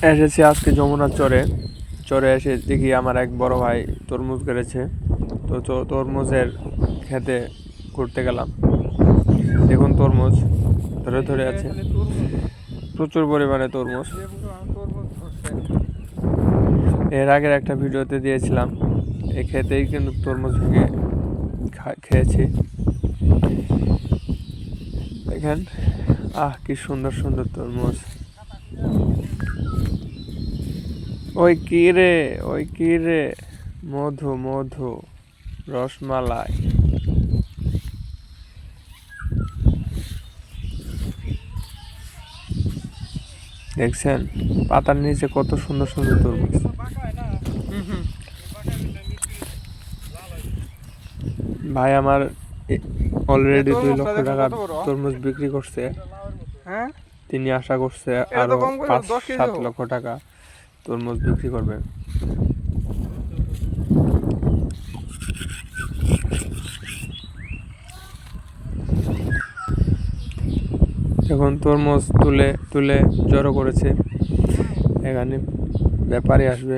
এসেছি আজকে যমুনার চরে। চরে এসে দেখি আমার এক বড় ভাই তরমুজ কেড়েছে। তো তরমুজের খেতে ঘুরতে গেলাম। দেখুন তরমুজ ধরে ধরে আছে, প্রচুর পরিমাণে তরমুজ। এর আগের একটা ভিডিওতে দিয়েছিলাম, এই খেতেই কিন্তু তরমুজ ভেঙে খেয়েছি। দেখেন, কি সুন্দর সুন্দর তরমুজ। ওই কি রে, মধু মধু, রসমালাই। দেখছেন পাতার নিচে কত সুন্দর সুন্দর তরমুজ। ভাই আমার অলরেডি 2 লক্ষ টাকা তরমুজ বিক্রি করছে। তিনি আশা করছে আরো 5-7 লক্ষ টাকা তরমুজ বিক্রি করবে। এখন তরমুজ তুলে তুলে জড়ো করেছে, এখানে ব্যাপারী আসবে।